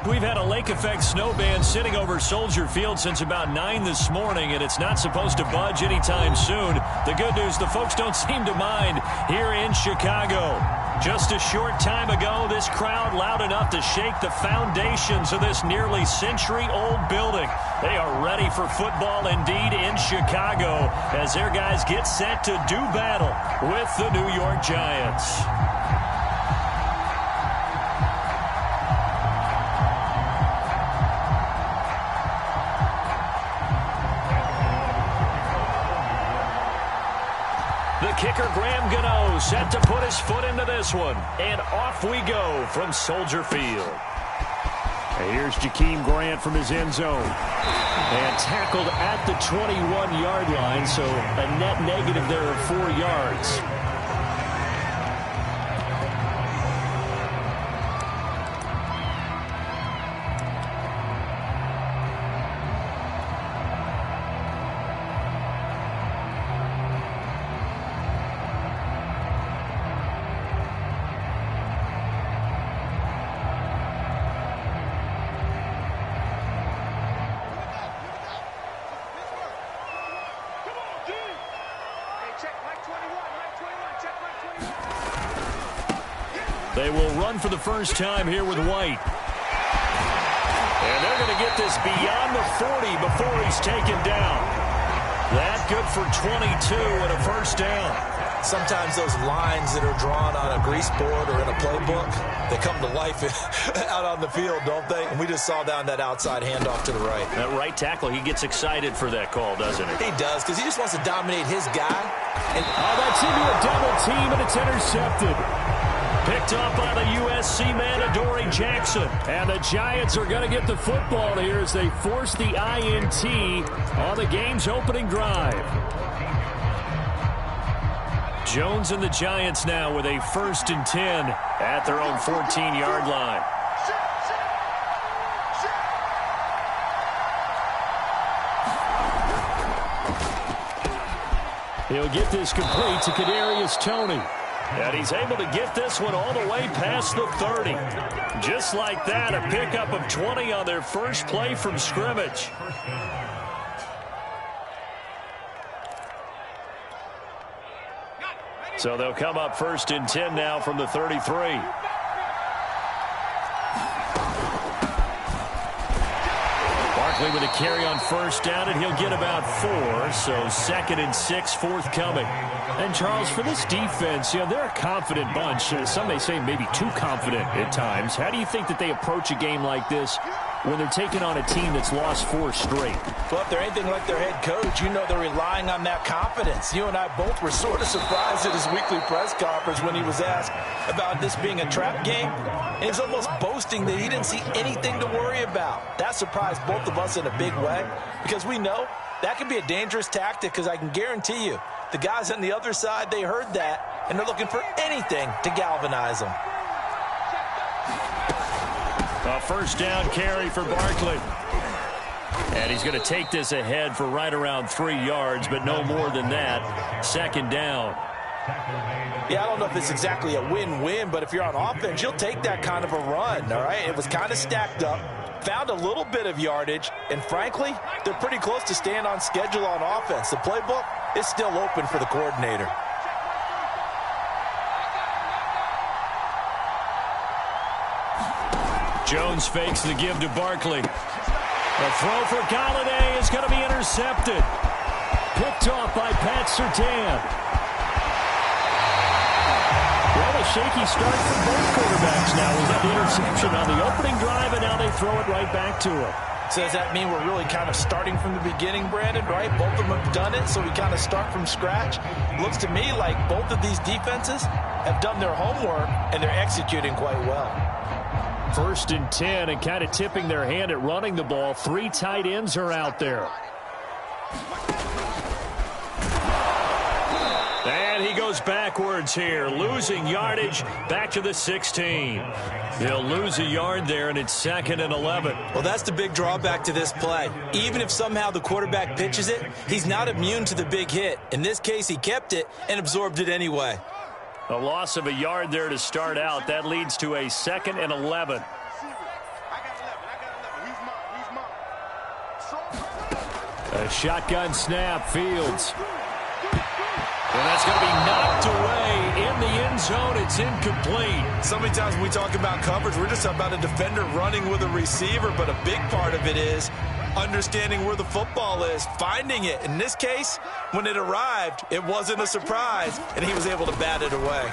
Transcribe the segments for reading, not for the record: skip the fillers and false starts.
We've had a lake effect snow band sitting over Soldier Field since about 9 this morning, and it's not supposed to budge anytime soon. The good news, the folks don't seem to mind here in Chicago. Just a short time ago, this crowd loud enough to shake the foundations of this nearly century-old building. They are ready for football indeed in Chicago as their guys get set to do battle with the New York Giants. Kicker Graham Gano set to put his foot into this one. And off we go from Soldier Field. Here's Jakeem Grant from his end zone. And tackled at the 21-yard line, so a net negative there of 4 yards. They will run for the first time here with White. And they're going to get this beyond the 40 before he's taken down. That good for 22 and a first down. Sometimes those lines that are drawn on a grease board or in a playbook, they come to life out on the field, don't they? And we just saw down that outside handoff to the right. That right tackle, he gets excited for that call, doesn't he? He does, because he just wants to dominate his guy. And that's into a double team, and it's intercepted. Picked up by the USC man, Adoree Jackson. And the Giants are going to get the football here as they force the INT on the game's opening drive. Jones and the Giants now with a 1st and 10 at their own 14-yard line. He'll get this complete to Kadarius Toney. And he's able to get this one all the way past the 30. Just like that, a pickup of 20 on their first play from scrimmage. So they'll come up 1st and 10 now from the 33. With a carry on first down, and he'll get about 4, so 2nd and 6 forthcoming. And, Charles, for this defense, they're a confident bunch. Some may say maybe too confident at times. How do you think that they approach a game like this when they're taking on a team that's lost 4 straight? Well, if they're anything like their head coach, they're relying on that confidence. You and I both were sort of surprised at his weekly press conference when he was asked about this being a trap game. And he was almost boasting that he didn't see anything to worry about. That surprised both of us in a big way because we know that can be a dangerous tactic because I can guarantee you the guys on the other side, they heard that, and they're looking for anything to galvanize them. A first down carry for Barkley. And he's going to take this ahead for right around 3 yards, but no more than that. 2nd down. Yeah, I don't know if it's exactly a win-win, but if you're on offense, you'll take that kind of a run, all right? It was kind of stacked up, found a little bit of yardage, and frankly, they're pretty close to staying on schedule on offense. The playbook is still open for the coordinator. Jones fakes the give to Barkley. The throw for Golladay is going to be intercepted. Picked off by Pat Surtain. Well, a shaky start for both quarterbacks now. We had the interception on the opening drive, and now they throw it right back to him. So does that mean we're really kind of starting from the beginning, Brandon, right? Both of them have done it, so we kind of start from scratch. Looks to me like both of these defenses have done their homework, and they're executing quite well. 1st and 10, and kind of tipping their hand at running the ball. 3 tight ends are out there. And he goes backwards here, losing yardage back to the 16. He'll lose a yard there, and it's 2nd and 11. Well, that's the big drawback to this play. Even if somehow the quarterback pitches it, he's not immune to the big hit. In this case, he kept it and absorbed it anyway. A loss of a yard there to start out. That leads to a 2nd and 11. A shotgun snap, Fields. And that's going to be knocked away in the end zone. It's incomplete. So many times when we talk about coverage, we're just about a defender running with a receiver, but a big part of it is understanding where the football is, finding it. In this case, when it arrived, it wasn't a surprise, and he was able to bat it away.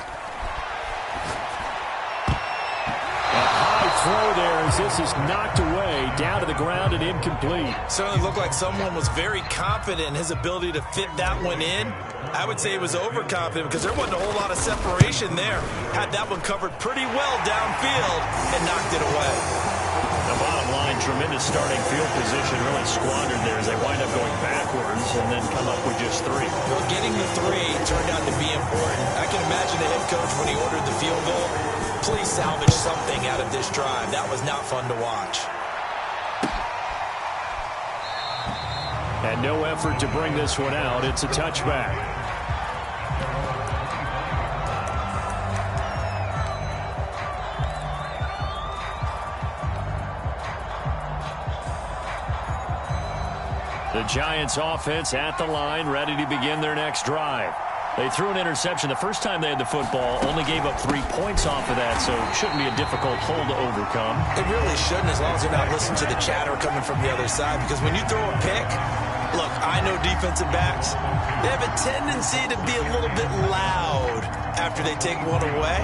Throw there as this is knocked away down to the ground and incomplete. Certainly looked like someone was very confident in his ability to fit that one in. I would say he was overconfident because there wasn't a whole lot of separation there. Had that one covered pretty well downfield and knocked it away. The bottom line, tremendous starting field position, really squandered there as they wind up going backwards and then come up with just 3. Well, getting the 3 turned out to be important. I can imagine the head coach when he ordered the field goal. Please salvage something out of this drive. That was not fun to watch. And no effort to bring this one out. It's a touchback. The Giants offense at the line, ready to begin their next drive. They threw an interception the first time they had the football, only gave up 3 points off of that, so it shouldn't be a difficult hole to overcome. It really shouldn't, as long as they're not listening to the chatter coming from the other side, because when you throw a pick, look, I know defensive backs, they have a tendency to be a little bit loud after they take one away,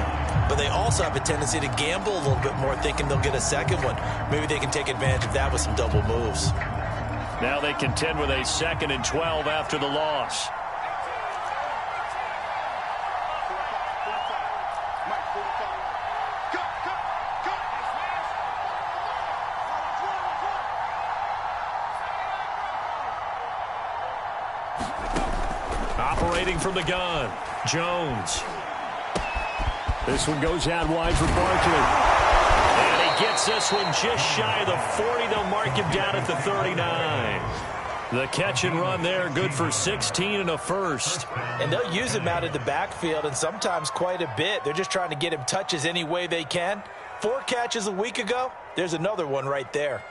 but they also have a tendency to gamble a little bit more, thinking they'll get a second one. Maybe they can take advantage of that with some double moves. Now they contend with a 2nd and 12 after the loss. Operating from the gun, Jones. This one goes out wide for Barkley. And he gets this one just shy of the 40. They'll mark him down at the 39. The catch and run there, good for 16 and a first. And they'll use him out of the backfield, and sometimes quite a bit. They're just trying to get him touches any way they can. 4 catches a week ago. There's another one right there.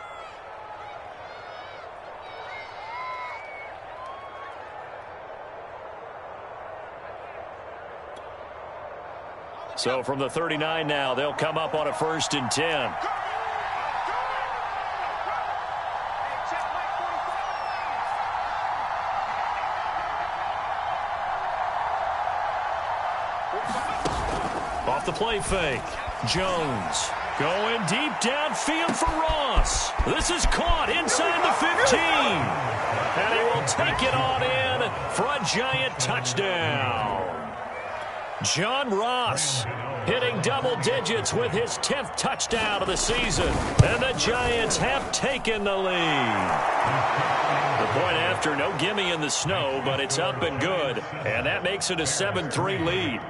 So from the 39 now, they'll come up on a 1st and 10. Off the play fake. Jones going deep downfield for Ross. This is caught inside the 15. And he will take it on in for a Giant touchdown. John Ross hitting double digits with his 10th touchdown of the season. And the Giants have taken the lead. The point after, no gimme in the snow, but it's up and good. And that makes it a 7-3 lead.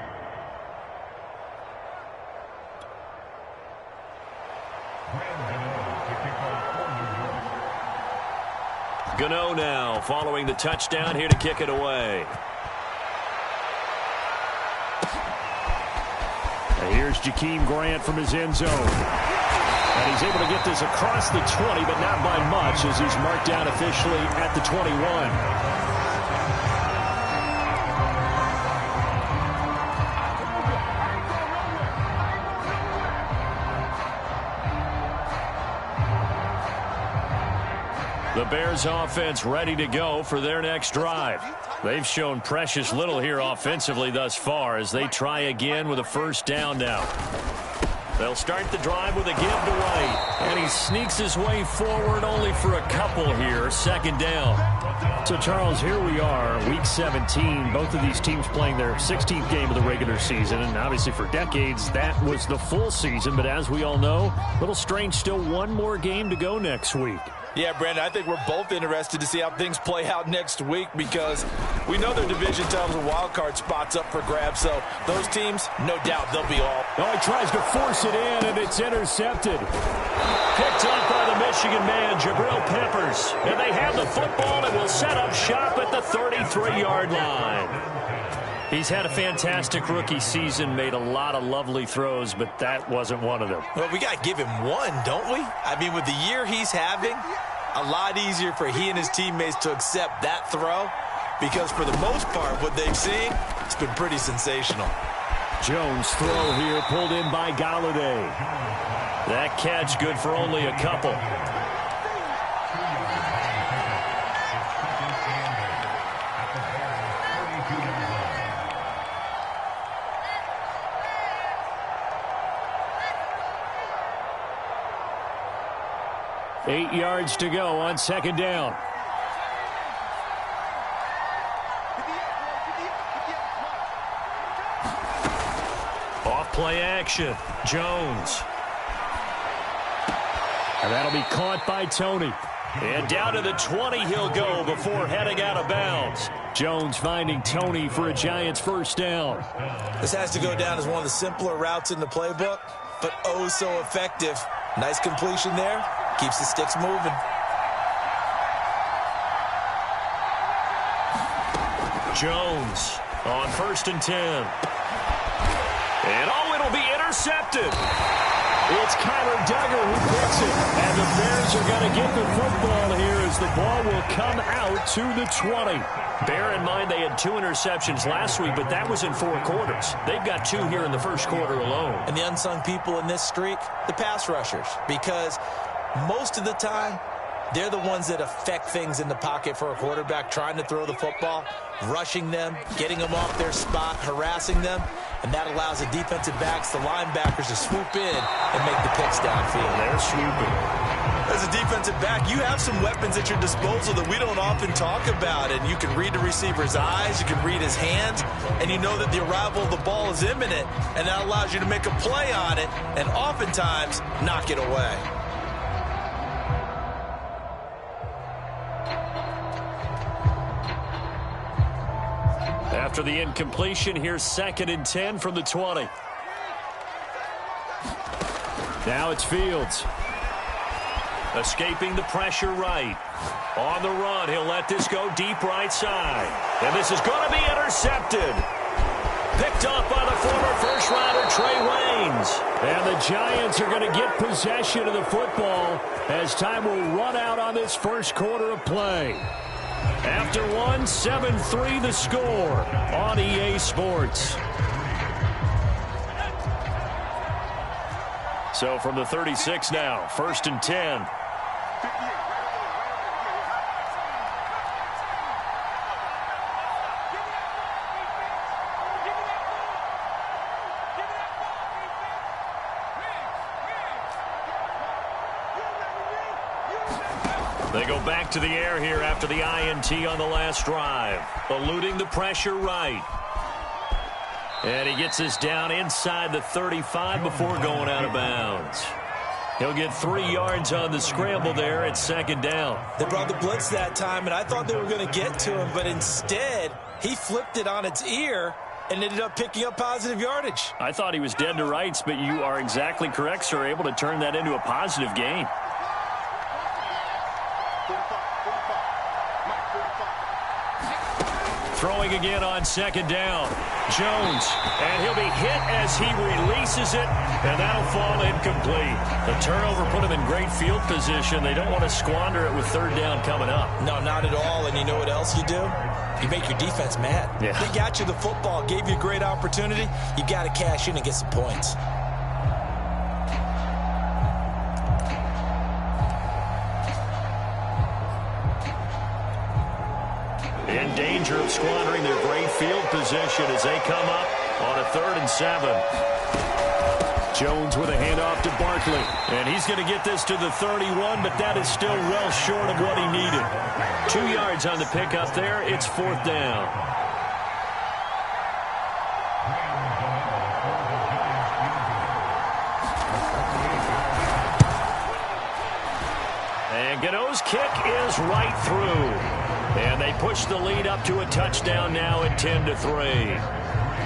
Gano now following the touchdown, here to kick it away. Here's Jakeem Grant from his end zone. And he's able to get this across the 20, but not by much, as he's marked down officially at the 21. The Bears offense ready to go for their next drive. They've shown precious little here offensively thus far as they try again with a 1st down now. They'll start the drive with a give to White. And he sneaks his way forward only for a couple here. 2nd down. So, Charles, here we are, Week 17. Both of these teams playing their 16th game of the regular season. And obviously for decades, that was the full season. But as we all know, a little strange, still one more game to go next week. Yeah, Brandon, I think we're both interested to see how things play out next week because we know their division titles and wild card spots up for grabs. So those teams, no doubt, they'll be all. Oh, he tries to force it in, and it's intercepted. Picked up by the Michigan man, Jabril Peppers. And they have the football and will set up shop at the 33-yard line. He's had a fantastic rookie season, made a lot of lovely throws, but that wasn't one of them. Well, we got to give him one, don't we? I mean, with the year he's having, a lot easier for he and his teammates to accept that throw because for the most part, what they've seen, it's been pretty sensational. Jones' throw here pulled in by Golladay. That catch good for only a couple. Eight yards to go on second down. Off play action. Jones. And that'll be caught by Tony. And down to the 20 he'll go before heading out of bounds. Jones finding Tony for a Giants first down. This has to go down as one of the simpler routes in the playbook, but oh so effective. Nice completion there. Keeps the sticks moving. Jones on 1st and 10. And it'll be intercepted. It's Kyler Duggar who picks it. And the Bears are going to get the football here as the ball will come out to the 20. Bear in mind they had 2 interceptions last week, but that was in 4 quarters. They've got 2 here in the first quarter alone. And the unsung people in this streak, the pass rushers, because most of the time, they're the ones that affect things in the pocket for a quarterback, trying to throw the football, rushing them, getting them off their spot, harassing them, and that allows the defensive backs, the linebackers, to swoop in and make the picks downfield. They're swooping. As a defensive back, you have some weapons at your disposal that we don't often talk about, and you can read the receiver's eyes, you can read his hands, and you know that the arrival of the ball is imminent, and that allows you to make a play on it and oftentimes knock it away. After the incompletion, here's 2nd and 10 from the 20. Now it's Fields. Escaping the pressure right. On the run, he'll let this go deep right side. And this is going to be intercepted. Picked off by the former first-rounder Trey Waynes. And the Giants are going to get possession of the football as time will run out on this first quarter of play. After 1, 7-3 the score on EA Sports. So from the 36 now, 1st and 10. They go back to the air here after the INT on the last drive. Eluding the pressure right. And he gets this down inside the 35 before going out of bounds. He'll get 3 yards on the scramble there at 2nd down. They brought the blitz that time, and I thought they were going to get to him, but instead he flipped it on its ear and ended up picking up positive yardage. I thought he was dead to rights, but you are exactly correct, sir, able to turn that into a positive gain. Throwing again on 2nd down. Jones, and he'll be hit as he releases it, and that'll fall incomplete. The turnover put him in great field position. They don't want to squander it with 3rd down coming up. No, not at all, and you know what else you do? You make your defense mad. Yeah. They got you the football, gave you a great opportunity. You got to cash in and get some points. In danger of squandering their great field position as they come up on a 3rd and 7. Jones with a handoff to Barkley. And he's going to get this to the 31, but that is still well short of what he needed. 2 yards on the pickup there. It's 4th down. And Gano's kick is right through. And they push the lead up to a touchdown now at 10-3.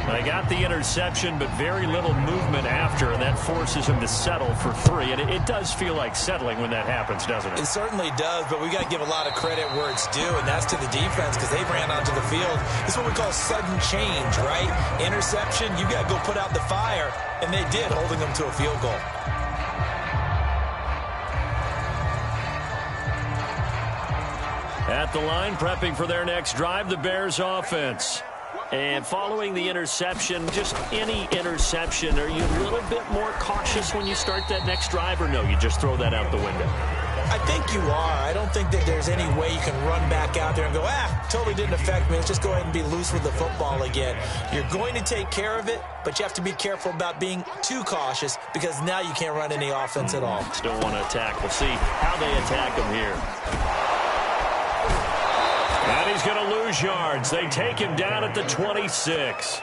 They got the interception, but very little movement after, and that forces him to settle for 3. And it does feel like settling when that happens, doesn't it? It certainly does, but we got to give a lot of credit where it's due, and that's to the defense because they ran onto the field. This is what we call sudden change, right? Interception, you got to go put out the fire, and they did, holding them to a field goal. At the line, prepping for their next drive, the Bears offense. And following the interception, just any interception, are you a little bit more cautious when you start that next drive, or no, you just throw that out the window? I think you are. I don't think that there's any way you can run back out there and go, totally didn't affect me. Let's just go ahead and be loose with the football again. You're going to take care of it, but you have to be careful about being too cautious because now you can't run any offense at all. Still want to attack. We'll see how they attack him here. And he's going to lose yards. They take him down at the 26.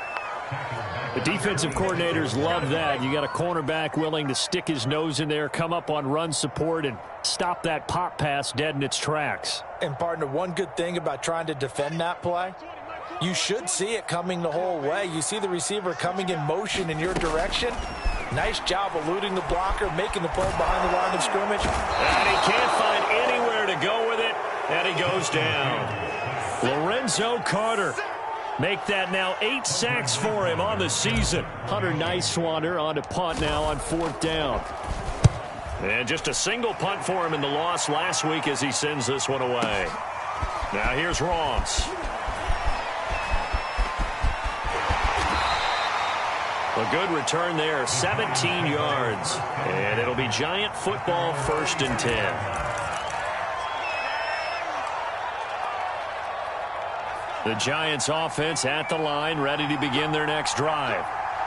The defensive coordinators love that. You got a cornerback willing to stick his nose in there, come up on run support, and stop that pop pass dead in its tracks. And, partner, one good thing about trying to defend that play, you should see it coming the whole way. You see the receiver coming in motion in your direction. Nice job eluding the blocker, making the play behind the line of scrimmage. And he can't find anywhere to go with it, and he goes down. Lorenzo Carter. Make that now 8 sacks for him on the season. Hunter Nicewander on a punt now on 4th down. And just a single punt for him in the loss last week as he sends this one away. Now here's Ross. A good return there, 17 yards. And it'll be Giant football, 1st and 10. The Giants offense at the line, ready to begin their next drive.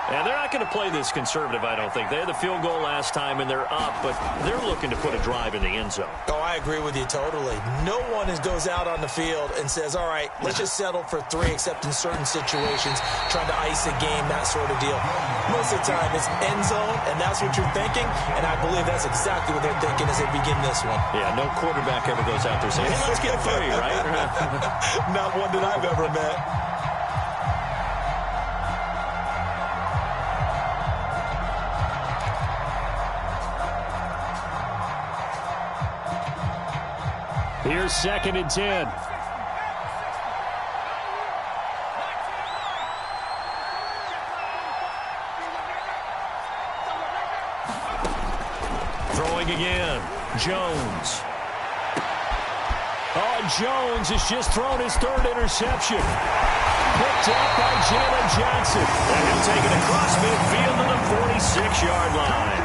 And they're not going to play this conservative, I don't think. They had the field goal last time, and they're up, but they're looking to put a drive in the end zone. Oh, I agree with you totally. No one goes out on the field and says, all right, let's just settle for 3, except in certain situations, trying to ice a game, that sort of deal. Most of the time, it's end zone, and that's what you're thinking, and I believe that's exactly what they're thinking as they begin this one. Yeah, no quarterback ever goes out there saying, hey, let's get 3, right? Not one that I've ever met. Here's 2nd and 10. Throwing again. Jones. Jones has just thrown his 3rd interception. Picked up by Jalen Johnson. And he'll take it across midfield to the 46-yard line.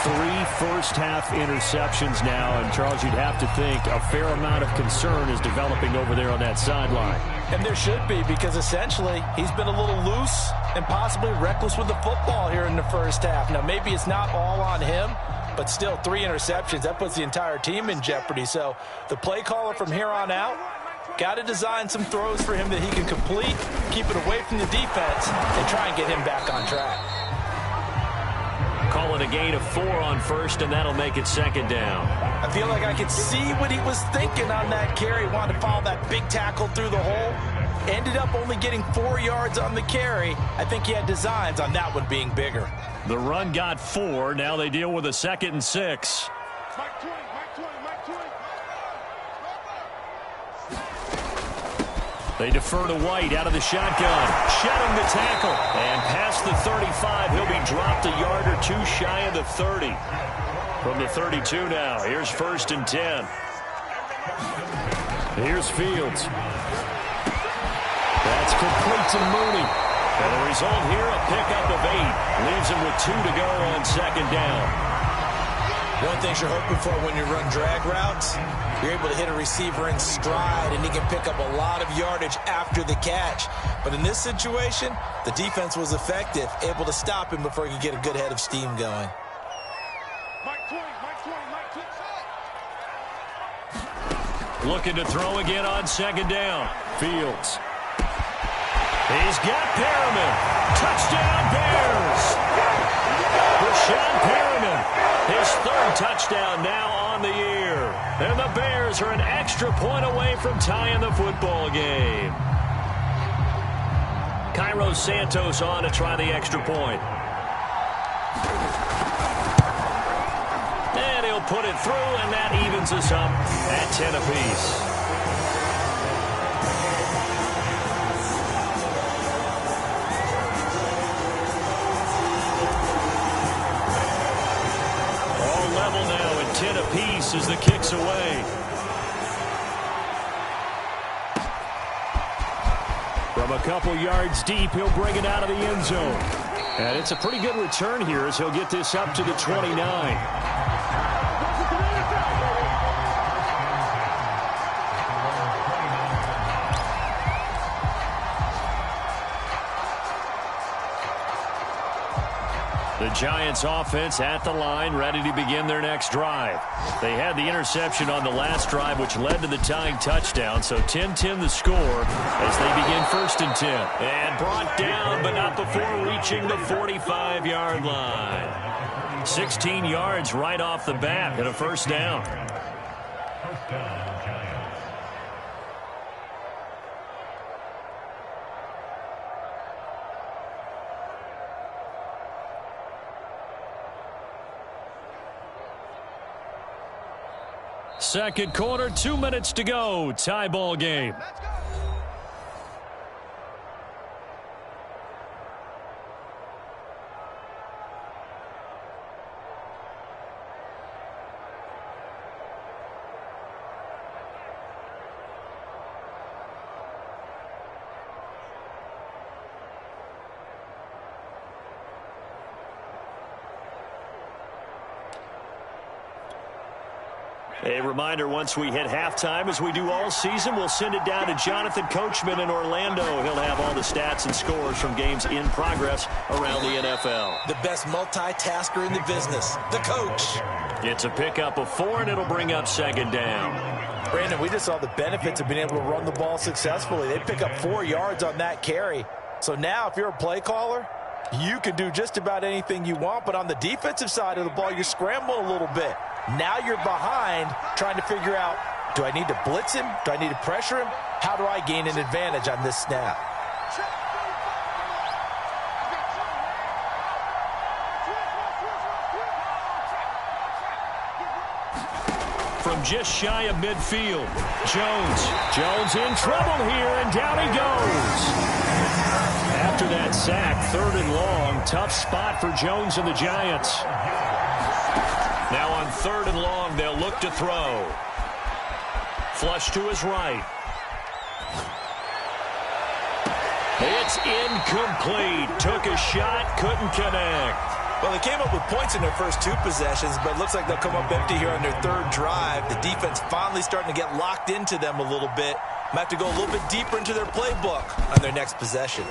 3 first-half interceptions now, and Charles, you'd have to think a fair amount of concern is developing over there on that sideline. And there should be, because essentially he's been a little loose and possibly reckless with the football here in the first half. Now, maybe it's not all on him, but still 3 interceptions. That puts the entire team in jeopardy. So the play caller from here on out got to design some throws for him that he can complete, keep it away from the defense, and try and get him back on track. Call it a gain of 4 on 1st, and that'll make it 2nd down. I feel like I could see what he was thinking on that carry. Wanted to follow that big tackle through the hole. Ended up only getting 4 yards on the carry. I think he had designs on that one being bigger. The run got 4. Now they deal with a 2nd and 6. They defer to White out of the shotgun. Shedding the tackle. And past the 35, he'll be dropped a yard or 2 shy of the 30. From the 32 now, here's 1st and 10. Here's Fields. That's complete to Mooney. And the result here, a pickup of 8. Leaves him with 2 to go on 2nd down. One thing you're hoping for when you run drag routes, you're able to hit a receiver in stride, and he can pick up a lot of yardage after the catch. But in this situation, the defense was effective, able to stop him before he could get a good head of steam going. Looking to throw again on 2nd down. Fields. He's got Perriman. Touchdown, Bears. Rashad Perriman, his 3rd touchdown now on the year. And the Bears are an extra point away from tying the football game. Cairo Santos on to try the extra point. And he'll put it through, and that evens us up at 10 apiece. All level now at 10 apiece as the kick's away. a couple yards deep, he'll bring it out of the end zone. And it's a pretty good return here as he'll get this up to the 29. The Giants offense at the line, ready to begin their next drive. They had the interception on the last drive, which led to the tying touchdown. So 10-10 the score as they begin 1st and 10. And brought down, but not before reaching the 45-yard line. 16 yards right off the bat and a 1st down. Second quarter, 2 minutes to go. Tie ball game. A reminder, once we hit halftime, as we do all season, we'll send it down to Jonathan Coachman in Orlando. He'll have all the stats and scores from games in progress around the NFL. The best multitasker in the business, the coach. It's a pickup of 4, and it'll bring up 2nd down. Brandon, we just saw the benefits of being able to run the ball successfully. They pick up 4 yards on that carry. So now, if you're a play caller, you can do just about anything you want. But on the defensive side of the ball, you're scrambling a little bit. Now you're behind trying to figure out, do I need to blitz him? Do I need to pressure him? How do I gain an advantage on this snap? From just shy of midfield, Jones in trouble here, and down he goes. After that sack, 3rd and long, tough spot for Jones and the Giants. Now on 3rd and long, they'll look to throw. Flush to his right. It's incomplete. Took a shot, couldn't connect. Well, they came up with points in their first 2 possessions, but it looks like they'll come up empty here on their 3rd drive. The defense finally starting to get locked into them a little bit. Might have to go a little bit deeper into their playbook on their next possession.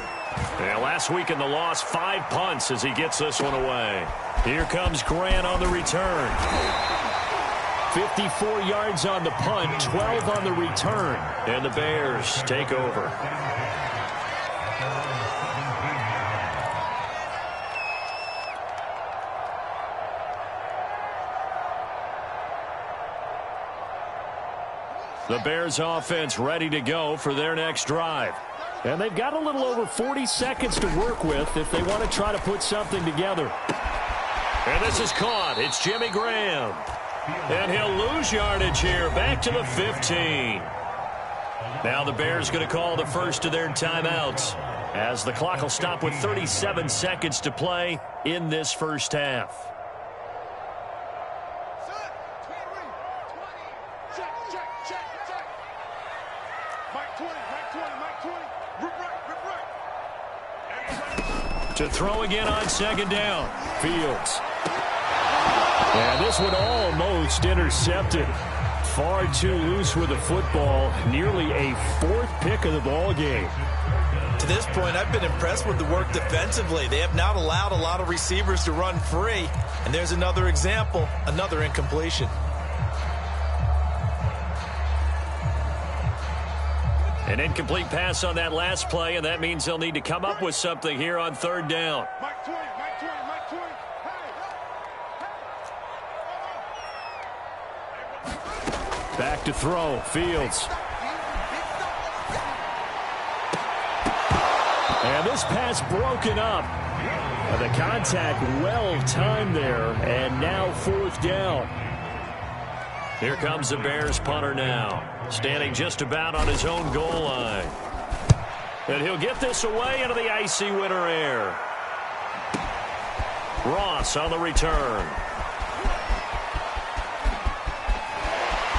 Yeah, last week in the loss, 5 punts as he gets this one away. Here comes Grant on the return. 54 yards on the punt, 12 on the return. And the Bears take over. The Bears offense ready to go for their next drive. And they've got a little over 40 seconds to work with if they want to try to put something together. And this is caught. It's Jimmy Graham. And he'll lose yardage here. Back to the 15. Now the Bears going to call the first of their timeouts as the clock will stop with 37 seconds to play in this first half. To throw again on 2nd down. Fields. And this one almost intercepted. Far too loose with the football. Nearly a 4th pick of the ball game. To this point, I've been impressed with the work defensively. They have not allowed a lot of receivers to run free. And there's another example, another incompletion. An incomplete pass on that last play, and that means they'll need to come up with something here on 3rd down. Back to throw, Fields. And this pass broken up. The contact well timed there, and now 4th down. Here comes the Bears punter now. Standing just about on his own goal line. And he'll get this away into the icy winter air. Ross on the return.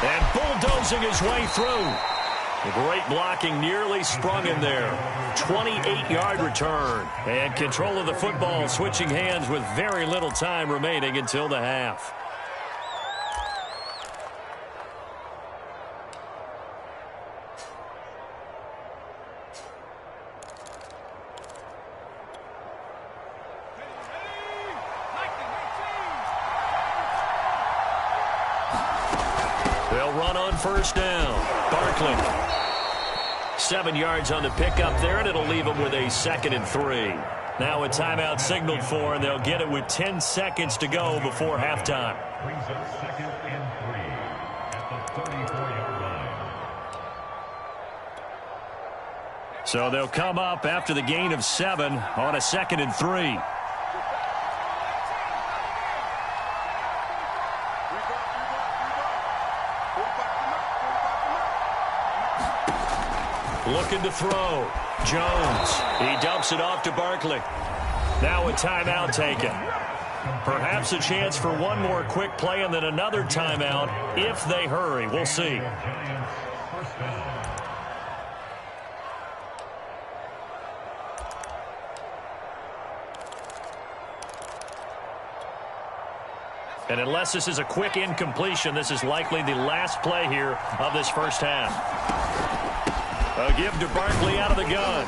And bulldozing his way through. Great blocking, nearly sprung in there. 28-yard return. And control of the football switching hands with very little time remaining until the half. They'll run on first down. Barkley. 7 yards on the pickup there, and it'll leave them with a 2nd and 3. Now a timeout signaled for, and they'll get it with 10 seconds to go before halftime. Brings up 2nd and 3 at the 34-yard line. So they'll come up after the gain of 7 on a 2nd and 3. Looking to throw. Jones. He dumps it off to Barkley. Now a timeout taken. Perhaps a chance for one more quick play and then another timeout if they hurry. We'll see. And unless this is a quick incompletion, this is likely the last play here of this first half. A give to Barkley out of the gun.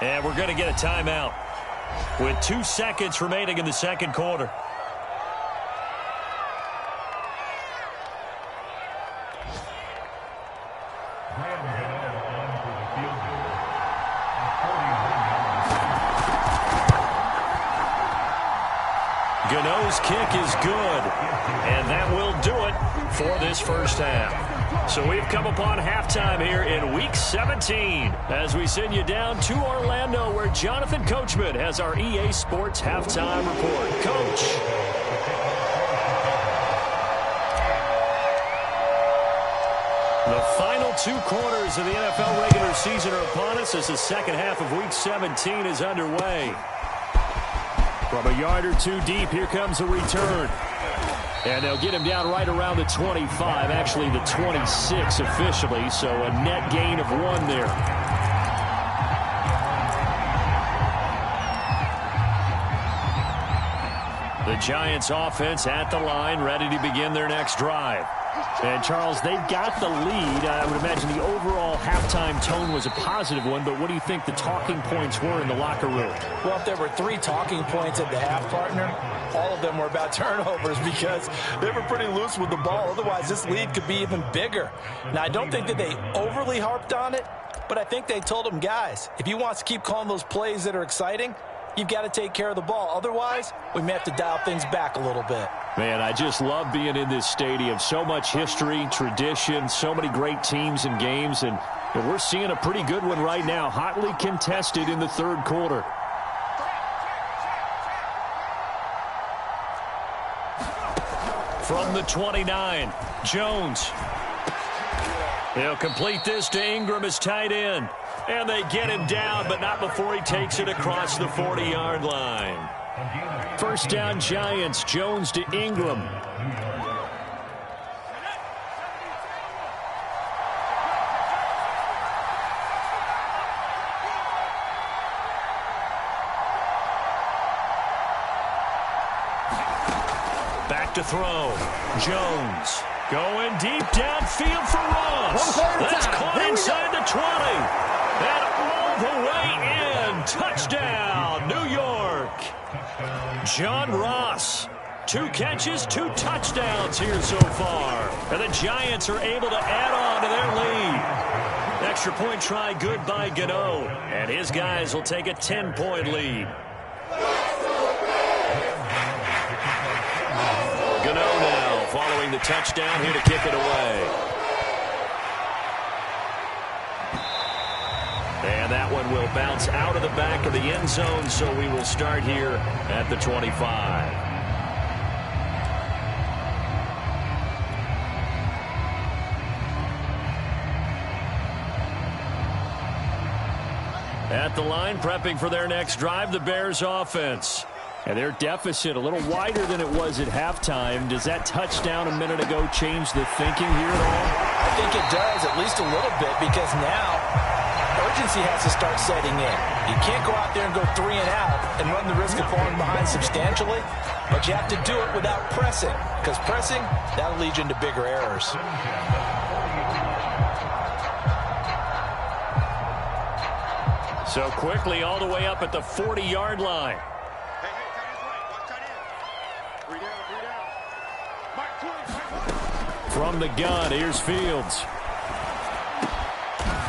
And we're going to get a timeout with 2 seconds remaining in the second quarter. Gano's kick is good, and that will do it for this first half. So we've come upon halftime here in Week 17 as we send you down to Orlando where Jonathan Coachman has our EA Sports Halftime Report. Coach. The final 2 quarters of the NFL regular season are upon us as the second half of Week 17 is underway. From a yard or 2 deep, here comes a return. And they'll get him down right around the 25, actually the 26 officially, so a net gain of 1 there. The Giants offense at the line, ready to begin their next drive. And, Charles, they've got the lead. I would imagine the overall halftime tone was a positive one, but what do you think the talking points were in the locker room? Well, if there were 3 talking points at the half, partner, all of them were about turnovers because they were pretty loose with the ball. Otherwise, this lead could be even bigger. Now, I don't think that they overly harped on it, but I think they told them, guys, if you want to keep calling those plays that are exciting, you've got to take care of the ball. Otherwise, we may have to dial things back a little bit. Man, I just love being in this stadium. So much history, tradition, so many great teams and games, and we're seeing a pretty good one right now, hotly contested in the third quarter. From the 29, Jones. He'll complete this to Ingram as tight end. And they get him down, but not before he takes it across the 40-yard line. First down, Giants. Jones to Ingram. Back to throw. Jones going deep downfield for Ross. That's caught inside the 20. And all the way in. Touchdown, New York. John Ross. 2 catches, 2 touchdowns here so far. And the Giants are able to add on to their lead. Extra point try good by Gano. And his guys will take a 10-point lead. Gano now following the touchdown here to kick it away. And that one will bounce out of the back of the end zone, so we will start here at the 25. At the line, prepping for their next drive, the Bears offense. And their deficit a little wider than it was at halftime. Does that touchdown a minute ago change the thinking here at all? I think it does, at least a little bit, because now urgency has to start setting in. You can't go out there and go 3 and out and run the risk of falling behind substantially, but you have to do it without pressing, because pressing, that'll lead you into bigger errors. So quickly all the way up at the 40-yard line. From the gun, here's Fields.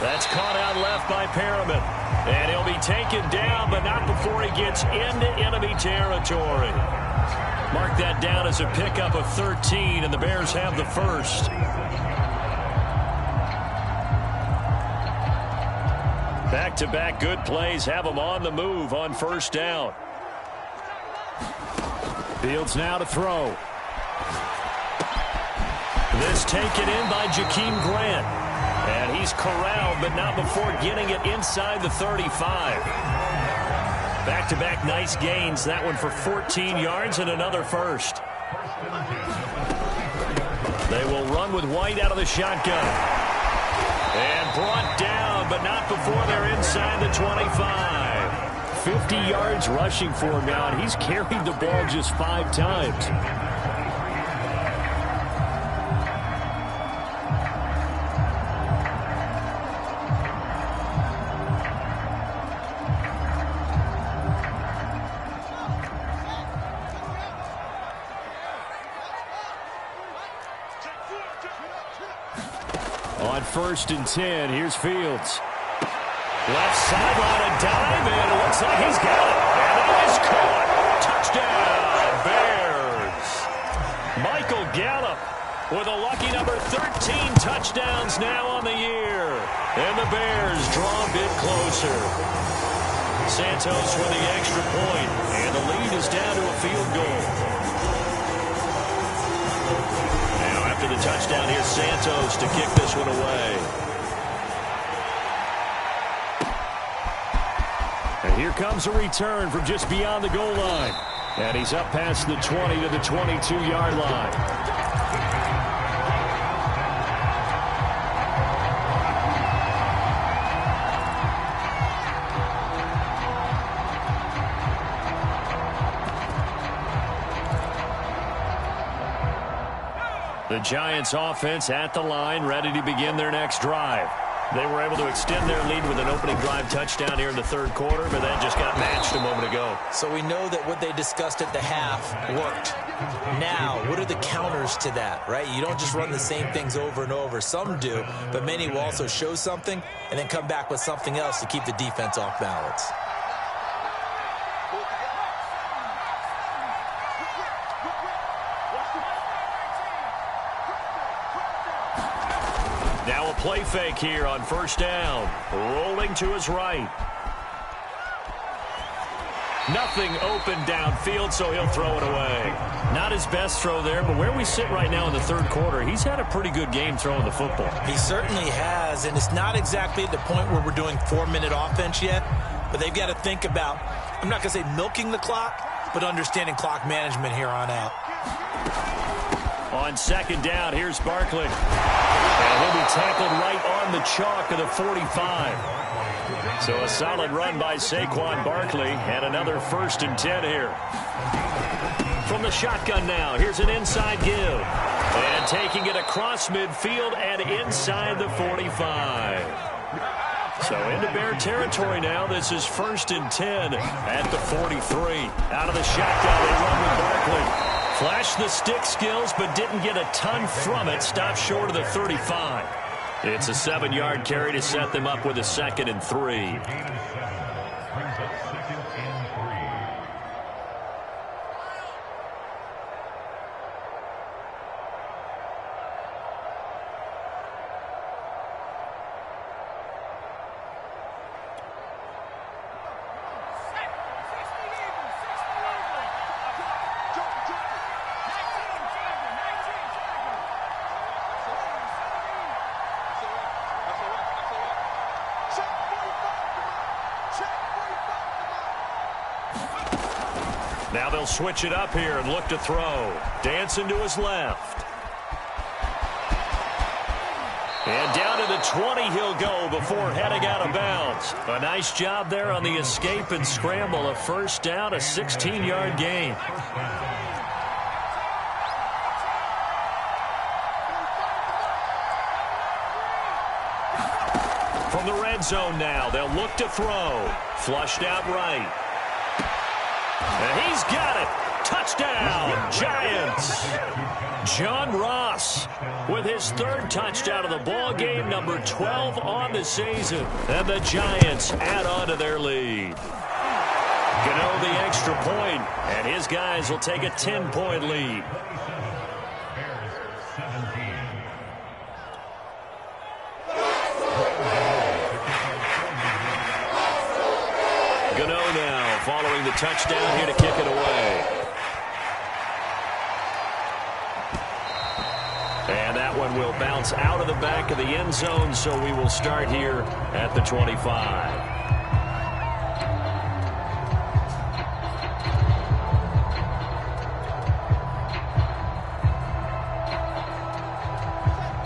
That's caught out left by Perriman. And he'll be taken down, but not before he gets into enemy territory. Mark that down as a pickup of 13, and the Bears have the first. Back-to-back good plays have them on the move on first down. Fields now to throw. This taken in by Jakeem Grant. And he's corralled, but not before getting it inside the 35. Back-to-back nice gains. That one for 14 yards and another first. They will run with White out of the shotgun. And brought down, but not before they're inside the 25. 50 yards rushing for him now, and he's carried the ball just 5 times. On 1st and 10, here's Fields. Left sideline, a dive, and it looks like he's got it. And it is caught. Touchdown, Bears. Michael Gallup with a lucky number 13 touchdowns now on the year. And the Bears draw a bit closer. Santos for the extra point, and the lead is down to a field goal. After the touchdown, here's Santos to kick this one away. And here comes a return from just beyond the goal line. And he's up past the 20 to the 22-yard line. The Giants offense at the line, ready to begin their next drive. They were able to extend their lead with an opening drive touchdown here in the 3rd quarter, but that just got matched a moment ago. So we know that what they discussed at the half worked. Now, what are the counters to that, right? You don't just run the same things over and over. Some do, but many will also show something and then come back with something else to keep the defense off balance. Now a play fake here on 1st down. Rolling to his right. Nothing open downfield, so he'll throw it away. Not his best throw there, but where we sit right now in the 3rd quarter, he's had a pretty good game throwing the football. He certainly has, and it's not exactly at the point where we're doing 4-minute offense yet, but they've got to think about, I'm not going to say milking the clock, but understanding clock management here on out. On 2nd down, here's Barkley. And he'll be tackled right on the chalk of the 45. So a solid run by Saquon Barkley, and another 1st and 10 here. From the shotgun now, here's an inside give. And taking it across midfield and inside the 45. So into Bear territory now. This is 1st and 10 at the 43. Out of the shotgun, they run with Barkley. Flashed the stick skills, but didn't get a ton from it. Stopped short of the 35. It's a 7-yard carry to set them up with a 2nd and 3. Now they'll switch it up here and look to throw. Dancing to his left. And down to the 20 he'll go before heading out of bounds. A nice job there on the escape and scramble. A first down, a 16-yard gain. From the red zone now, they'll look to throw. Flushed out right. And he's got it. Touchdown, Giants. John Ross with his third touchdown of the ball game, number 12 on the season. And the Giants add on to their lead. Gano the extra point, and his guys will take a 10-point lead. Gano now following the touchdown here to kick it away. And that one will bounce out of the back of the end zone, so we will start here at the 25.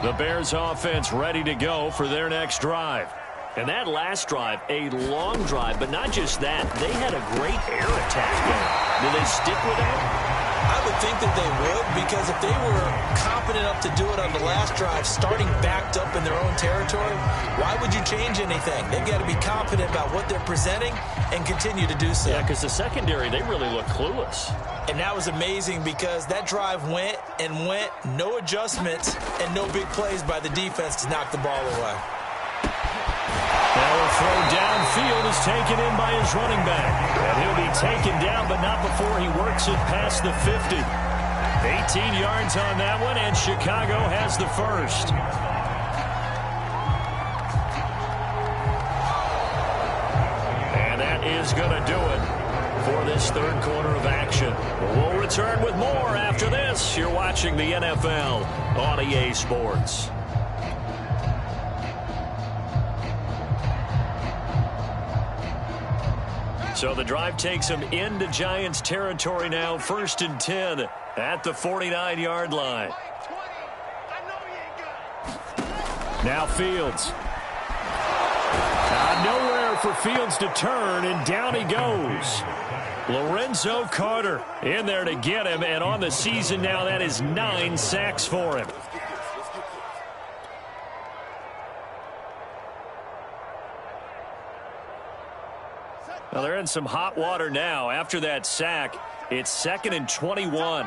The Bears offense ready to go for their next drive. And that last drive, a long drive, but not just that. They had a great air attack there. Do they stick with that? I would think that they would, because if they were competent enough to do it on the last drive, starting backed up in their own territory, why would you change anything? They've got to be confident about what they're presenting and continue to do so. Yeah, because the secondary, they really look clueless. And that was amazing because that drive went and went, no adjustments and no big plays by the defense to knock the ball away. Now a throw downfield is taken in by his running back. And he'll be taken down, but not before he works it past the 50. 18 yards on that one, and Chicago has the first. And that is going to do it for this third quarter of action. We'll return with more after this. You're watching the NFL on EA Sports. So the drive takes him into Giants territory now, 1st and 10 at the 49-yard line. Now Fields. Nowhere for Fields to turn, and down he goes. Lorenzo Carter in there to get him, and on the season now, that is 9 sacks for him. Well, they're in some hot water now. After that sack, it's 2nd and 21.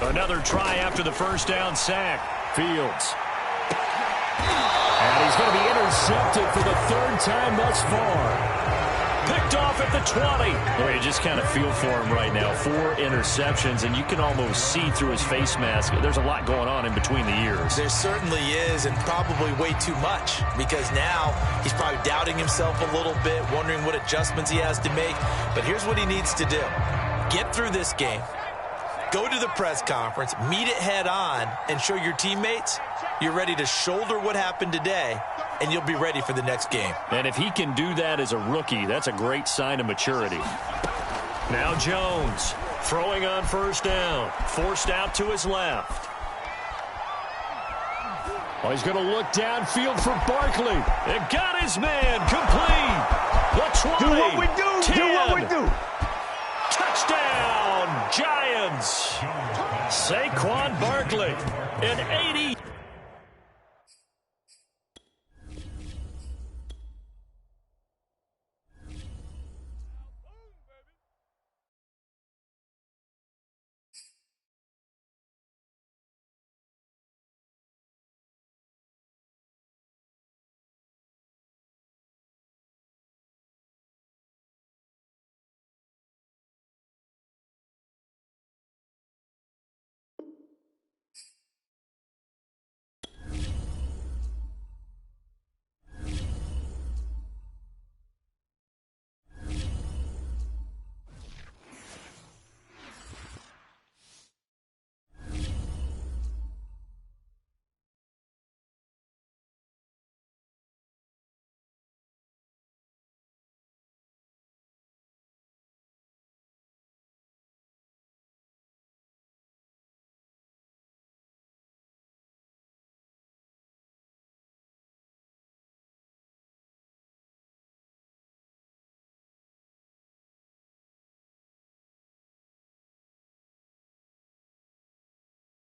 Another try after the first down sack. Fields. And he's going to be intercepted for the 3rd time thus far. Picked off at the 20. Boy, you just kind of feel for him right now. 4 interceptions, and you can almost see through his face mask. There's a lot going on in between the ears. There certainly is, and probably way too much, because now he's probably doubting himself a little bit, wondering what adjustments he has to make. But here's what he needs to do. Get through this game. Go to the press conference, meet it head on, and show your teammates you're ready to shoulder what happened today, and you'll be ready for the next game. And if he can do that as a rookie, that's a great sign of maturity. Now Jones throwing on first down. Forced out to his left. Oh, he's going to look downfield for Barkley. And got his man complete. The 20. Do what we do. 10. Do what we do. Touchdown, Giants. Saquon Barkley, an